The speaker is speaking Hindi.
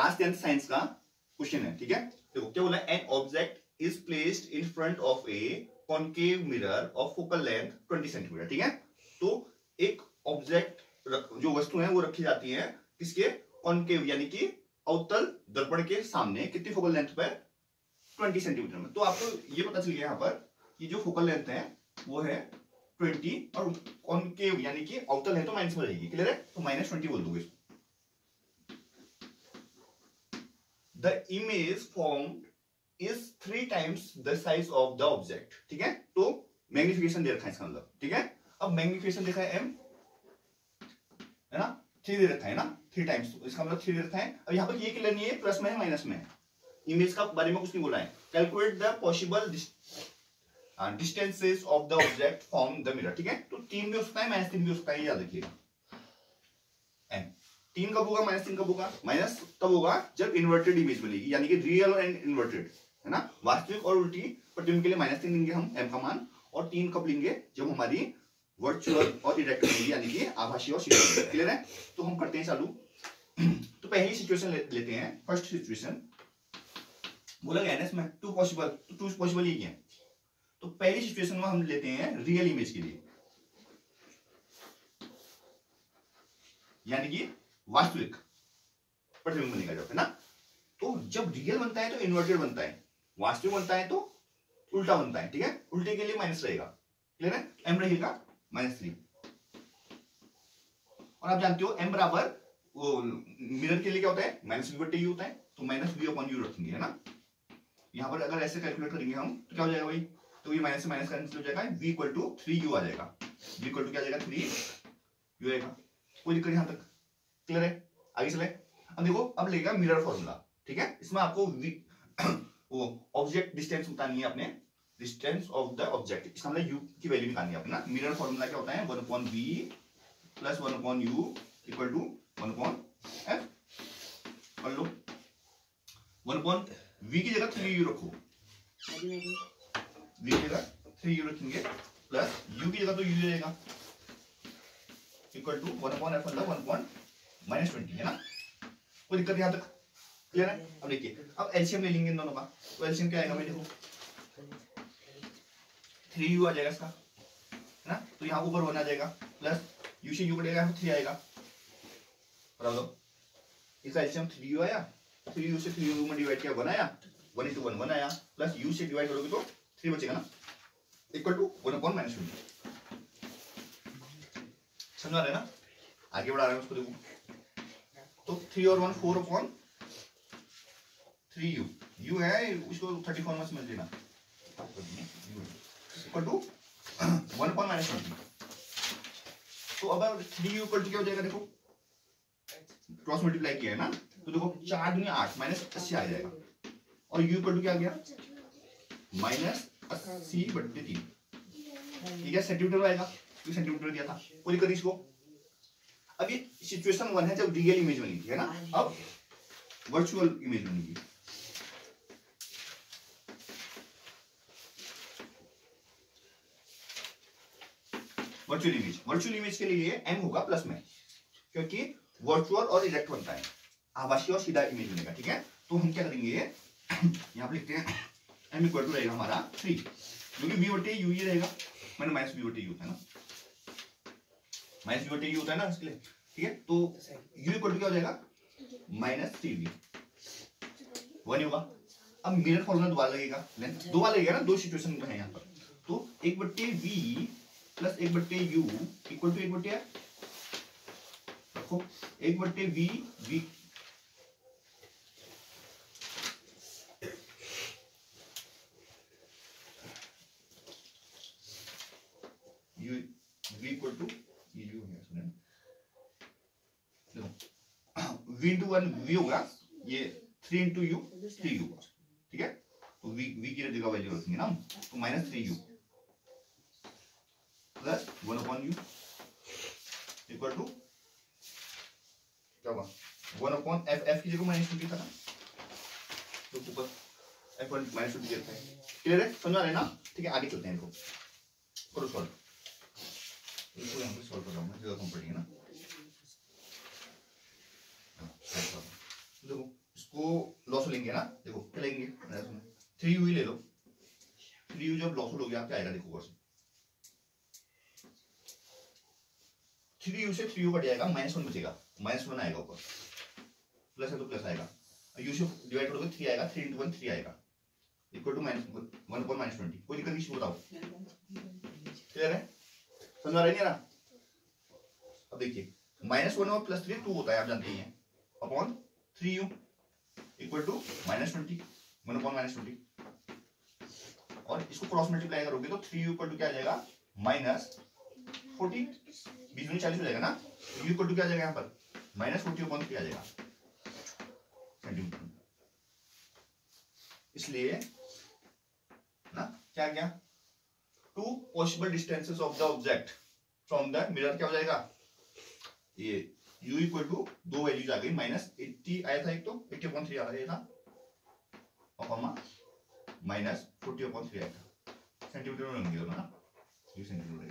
क्लास 10th साइंस का क्वेश्चन है, ठीक है। देखो क्या बोला, an object is placed in front of A concave mirror of focal length 20 centimetre, ठीक है। तो एक ऑब्जेक्ट जो वस्तु है वो रखी जाती है किसके, कॉनकेव यानी कि अवतल दर्पण के सामने, कितनी फोकल लेंथ पर, 20 सेंटीमीटर में। तो आपको ये पता चल गया यहाँ पर कि जो फोकल लेंथ है वो है 20 और कॉनकेव यानी कि अवतल है तो माइनस में रहेगी, क्लियर है। तो -20 बोल दोगे। The image formed is 3 times the size of the object, ठीक है। तो मैग्निफिकेशन दे रखा है इसका मतलब, ठीक है। अब मैग्निफिकेशन देखा है m, है ना, 3 दे रखा है ना, 3 times, इसका मतलब 3 दे रखा है। अब यहाँ पर ये क्लियर नहीं है प्लस में है माइनस में है, इमेज का बारे में कुछ नहीं बोला है। Calculate the possible distances of the object from the mirror, ठीक है। तो 3 भी हो सकता है, -3 भी हो सकता है, याद रखिएगा। m 3 कब होगा, -3 कब होगा, माइनस तब होगा जब इन्वर्टेड इमेज बनेगी, यानी कि रियल एंड इन्वर्टेड, है ना। वास्तविक और उल्टी प्रतिबिंब के लिए -3 लेंगे हम m का मान, और 3 कब लेंगे, जब हमारी वर्चुअल और इरेक्ट बनेगी, यानी कि आभासी और सीधी, क्लियर है। तो हम करते हैं चालू। तो पहली सिचुएशन लेते हैं, फर्स्ट सिचुएशन बोला गया एनएस में 2 पॉसिबल, तो 2 पॉसिबल ही है। तो पहली सिचुएशन में हम लेते हैं रियल इमेज के लिए, यानी कि वास्तविक प्रतिबिंब बनेगा जब, है ना। तो जब रियल बनता है तो इन्वर्टेड बनता है, वास्तविक बनता है तो उल्टा बनता है, ठीक है। उल्टे के लिए माइनस रहेगा, क्लियर है। m रहेगा -3, और आप जानते हो m बराबर वो मिरर के लिए क्या होता है, -v/u होता है, तो -v/u रखेंगे, है ना। यहां पर अगर ऐसे कैलकुलेट करेंगे हम तो क्या हो जाएगा भाई, तो ये माइनस से माइनस कैंसिल हो जाएगा, v = 3u आ जाएगा, v = क्या आ जाएगा 3u आएगा। कोई दिक्कत यहां तक, क्लियर है। आगे चले, अब देखो, अब लेगा मिरर फॉर्मूला, ठीक है। इसमें आपको वो ऑब्जेक्ट डिस्टेंस बतानी है अपने, डिस्टेंस ऑफ द ऑब्जेक्ट, इसका मतलब u की वैल्यू निकालनी है अपना। मिरर फॉर्मूला क्या होता है, 1/v + 1/u = 1/f। कर लो, 1/v की जगह 3u रखो, v की जगह 3u रखेंगे, प्लस u की जगह तो u रहेगा, इक्वल टू 1/f मतलब 1/-20, है ना। कोई दिक्कत यहां तक, क्लियर है। अब देखिए, अब एलसीएम ले लेंगे इन दोनों का, तो एलसीएम क्या आएगा भाई, देखो 3u आ जाएगा इसका, है ना। तो यहाँ ऊपर 1 आ जाएगा, प्लस u से u कटेगा, 3 आएगा, बराबर दो। इसका एलसीएम 3u आया, 3u से 3u में डिवाइड किया 1 आया, 1 × 1 1 आया, प्लस u से डिवाइड करोगे तो 3 बचेगा ना, इक्वल टू 1/-20। समझ आ रहा है ना, आगे बढ़ा रहे हैं उसको, देखो तो 3 और 1 4/3u, u है उसको 34 में समझ लेना, इक्वल टू 1/-20। तो अब 3u इक्वल टू क्या हो जाएगा, देखो क्रॉस मल्टीप्लाई किया है ना, तो देखो 4 × 8 -80 आ जाएगा, और u इक्वल टू क्या आ गया, -80/3, ठीक है। सेंटीमीटर में आएगा, क्योंकि सेंटीमीटर दिया था, कोई दिक्कत इसको। अब ये सिचुएशन 1 है जब रियल इमेज बनी थी, है ना। अब वर्चुअल इमेज बनेगी, वर्चुअल इमेज के लिए m होगा प्लस में, क्योंकि वर्चुअल और इरेक्ट बनता है, आभासी और सीधा इमेज बनेगा, ठीक है। तो हम क्या करेंगे, यहाँ पे लिखते हैं m इक्वल टू रहेगा हमारा 3, क्योंकि v/u ये रहेगा, मैंने -v/u है ना, -v/u होता है ना इसके लिए, ठीक है। तो u इक्वल टू क्या हो जाएगा, -3v, 1 होगा। अब मिरर फॉर्मूला दोबारा लगेगा, लेंथ दो बार लगेगा ना, 2 सिचुएशन है यहाँ पर, तो 1/v + 1/u equal to 1/f रखो, 1/v v equal to u है, सुने देखो v × 1 v होगा, ये 3 × u 3u होगा, ठीक है। तो v की जगह वैल्यू रखेंगे ना, तो -3u plus 1/u equal to क्या होगा, 1/f की जगह -20 था ना, तो ऊपर f1 -20 देते हैं, क्लियर है, समझ आ रहा है ना। ठीक है, आगे चलते हैं, इनको करो सॉल्व, इसको यहाँ पे सॉल्व कर रहा हूँ मैं, जगह कम पड़ेगी ना। देखो लेंगे ना, देखो क्या लेंगे 3u ही ले लो, 3u जब लॉस हो गया क्या आएगा, देखो ऊपर से 3u से 3u कट जाएगा, -1 बचेगा, -1 आएगा ऊपर, प्लस है तो प्लस आएगा, u से डिवाइड करोगे 3 आएगा, 3 × 1 3 आएगा, इक्वल टू -1/-20। कोई दिक्कत नहीं, बताओ क्लियर है, समझ आ रहा है नहीं आ रहा? अब देखिए -1 और +3 2 होता है, आप जानते ही हैं, अपॉन 3u इक्वल टू -20, 1/-20, और इसको क्रॉस मल्टीप्लाई करोगे तो 3u इक्वल टू क्या आ जाएगा, -40, 20 40 हो जाएगा ना, u इक्वल टू क्या आ जाएगा यहाँ पर, -40/3 आ जाएगा सेंटीमीटर। इसलिए ना क्या क्या, 2 possible distances of the object from the mirror क्या हो जाएगा, ये u इक्वल टू 2 वैल्यूज आ गई, -80 आया था एक, तो 80/3 आ रहा था, और -40/3 आया था, सेंटीमीटर में लेंगे ना, ये सेंटीमीटर